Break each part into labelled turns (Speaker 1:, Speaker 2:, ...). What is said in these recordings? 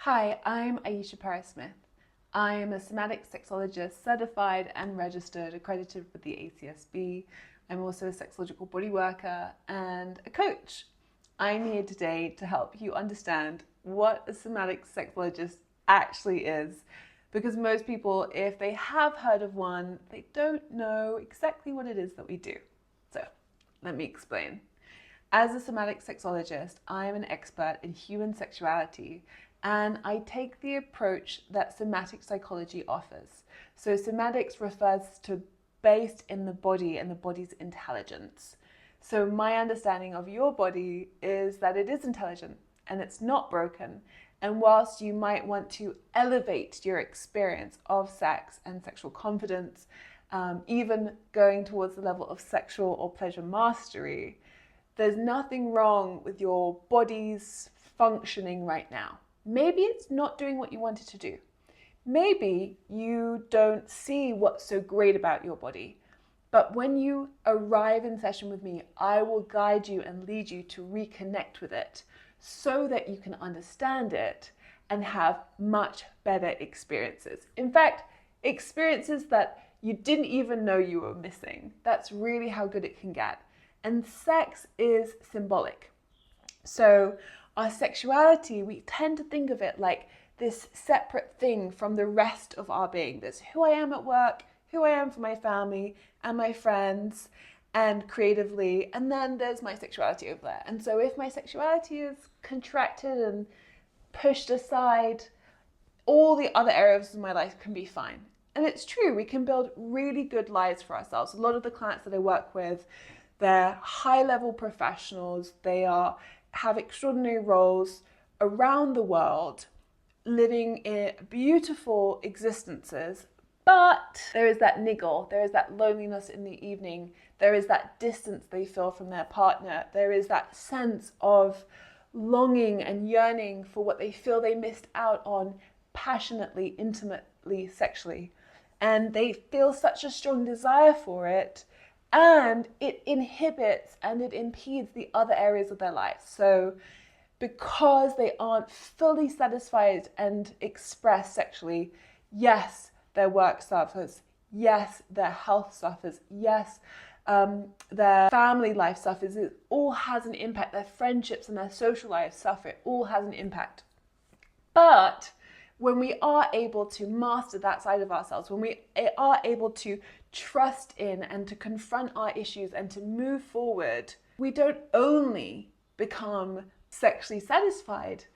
Speaker 1: Hi, I'm Aisha Smith. I am a somatic sexologist, certified and registered, accredited with the ACSB. I'm also a sexological body worker and a coach. I'm here today to help you understand what a somatic sexologist actually is, because most people, if they have heard of one, they don't know exactly what it is that we do. So let me explain. As a somatic sexologist, I am an expert in human sexuality, and I take the approach that somatic psychology offers. So somatics refers to based in the body and the body's intelligence. So my understanding of your body is that it is intelligent and it's not broken. And whilst you might want to elevate your experience of sex and sexual confidence, even going towards the level of sexual or pleasure mastery, there's nothing wrong with your body's functioning right now. Maybe it's not doing what you want it to do. Maybe you don't see what's so great about your body. But when you arrive in session with me, I will guide you and lead you to reconnect with it so that you can understand it and have much better experiences. In fact, experiences that you didn't even know you were missing. That's really how good it can get. And sex is symbolic. So our sexuality, we tend to think of it like this separate thing from the rest of our being. There's who I am at work, who I am for my family and my friends and creatively, and then there's my sexuality over there. And so if my sexuality is contracted and pushed aside, all the other areas of my life can be fine. And it's true, we can build really good lives for ourselves. A lot of the clients that I work with, they're high-level professionals. They have extraordinary roles around the world, living in beautiful existences. But there is that niggle, there is that loneliness in the evening, there is that distance they feel from their partner, there is that sense of longing and yearning for what they feel they missed out on passionately, intimately, sexually. And they feel such a strong desire for it, and it inhibits and it impedes the other areas of their life. So because they aren't fully satisfied and expressed sexually, yes, their work suffers, yes, their health suffers, yes, their family life suffers. It all has an impact. Their friendships and their social lives suffer. It all has an impact. But when we are able to master that side of ourselves, when we are able to trust in and to confront our issues and to move forward, we don't only become sexually satisfied,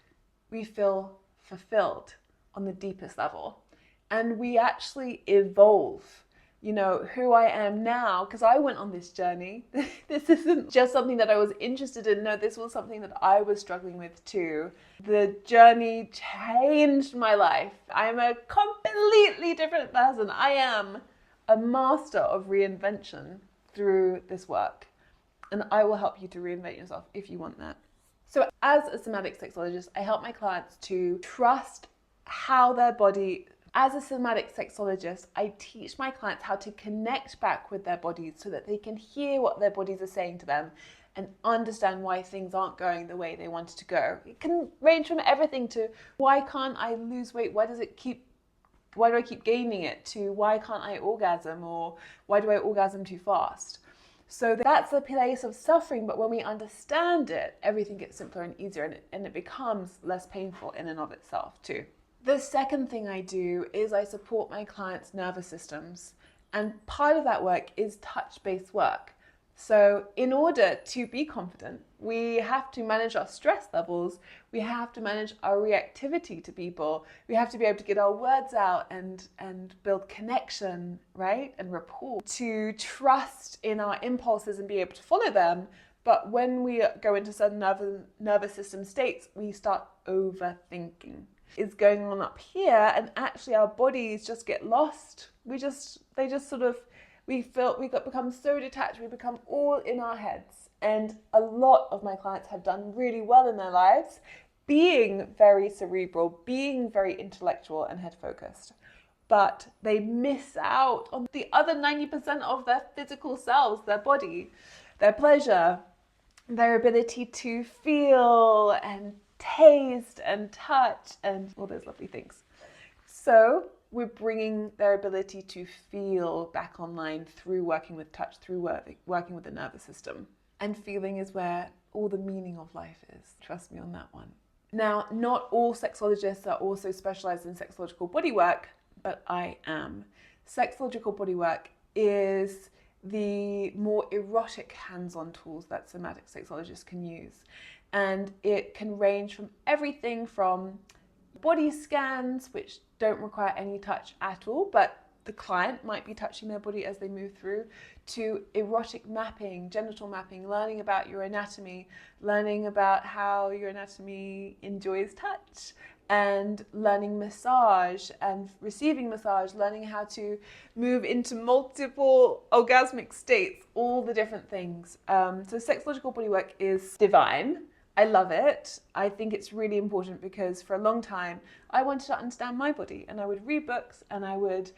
Speaker 1: we feel fulfilled on the deepest level. And we actually evolve. You know, who I am now, because I went on this journey. This isn't just something that I was interested in. No, this was something that I was struggling with too. The journey changed my life. I'm a completely different person. I am a master of reinvention through this work. And I will help you to reinvent yourself if you want that. So as a somatic sexologist, I help my clients to trust how their body. As a somatic sexologist, I teach my clients how to connect back with their bodies so that they can hear what their bodies are saying to them and understand why things aren't going the way they wanted to go. It can range from everything to why can't I lose weight? Why do I keep gaining it? To why can't I orgasm? Or why do I orgasm too fast? So that's a place of suffering, but when we understand it, everything gets simpler and easier, and it becomes less painful in and of itself too. The second thing I do is I support my clients' nervous systems, and part of that work is touch-based work. So in order to be confident, we have to manage our stress levels, we have to manage our reactivity to people, we have to be able to get our words out and build connection, right? And rapport, to trust in our impulses and be able to follow them. But when we go into certain nervous system states, we start overthinking. Is going on up here, and actually our bodies just get lost. We become so detached, we become all in our heads. And a lot of my clients have done really well in their lives, being very cerebral, being very intellectual and head focused. But they miss out on the other 90% of their physical selves, their body, their pleasure, their ability to feel and taste and touch and all those lovely things. So we're bringing their ability to feel back online through working with touch, through working with the nervous system. And feeling is where all the meaning of life is. Trust me on that one. Now, not all sexologists are also specialized in sexological bodywork, but I am. Sexological bodywork is the more erotic hands-on tools that somatic sexologists can use. And it can range from everything from body scans, which don't require any touch at all, but the client might be touching their body as they move through, to erotic mapping, genital mapping, learning about your anatomy, learning about how your anatomy enjoys touch, and learning massage and receiving massage, learning how to move into multiple orgasmic states, all the different things. So sexological bodywork is divine. I love it. I think it's really important because for a long time I wanted to understand my body, and I would read books and I would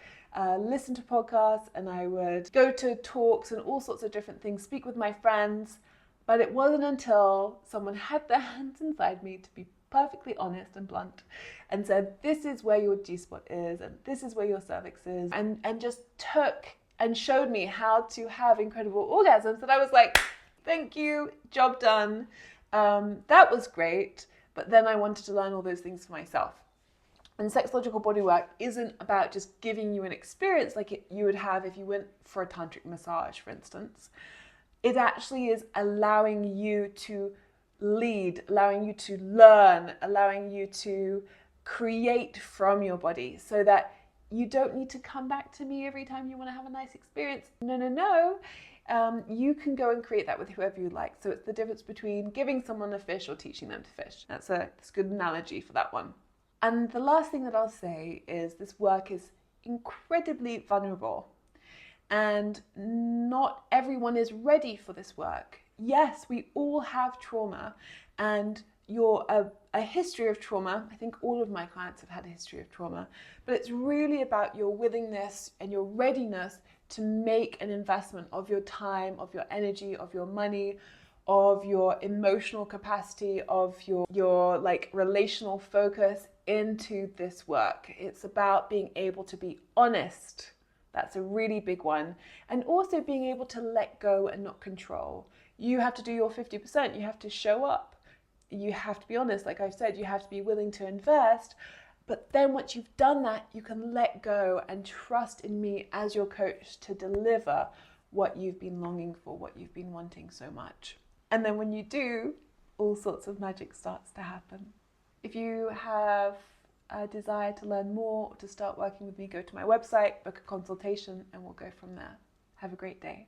Speaker 1: listen to podcasts and I would go to talks and all sorts of different things, speak with my friends. But it wasn't until someone had their hands inside me, to be perfectly honest and blunt, and said, this is where your G-spot is and this is where your cervix is, and just took and showed me how to have incredible orgasms, that I was like, thank you, job done. That was great, but then I wanted to learn all those things for myself. And sexological bodywork isn't about just giving you an experience like you would have if you went for a tantric massage, for instance. It actually is allowing you to lead, allowing you to learn, allowing you to create from your body, so that you don't need to come back to me every time you want to have a nice experience. No. You can go and create that with whoever you like. So it's the difference between giving someone a fish or teaching them to fish. That's a good analogy for that one. And the last thing that I'll say is this work is incredibly vulnerable, and not everyone is ready for this work. Yes, we all have trauma, and a history of trauma. I think all of my clients have had a history of trauma, but it's really about your willingness and your readiness to make an investment of your time, of your energy, of your money, of your emotional capacity, of your like relational focus into this work. It's about being able to be honest. That's a really big one. And also being able to let go and not control. You have to do your 50%. You have to show up. You have to be honest. Like I've said, you have to be willing to invest. But then once you've done that, you can let go and trust in me as your coach to deliver what you've been longing for, what you've been wanting so much. And then when you do, all sorts of magic starts to happen. If you have a desire to learn more or to start working with me, go to my website, book a consultation, and we'll go from there. Have a great day.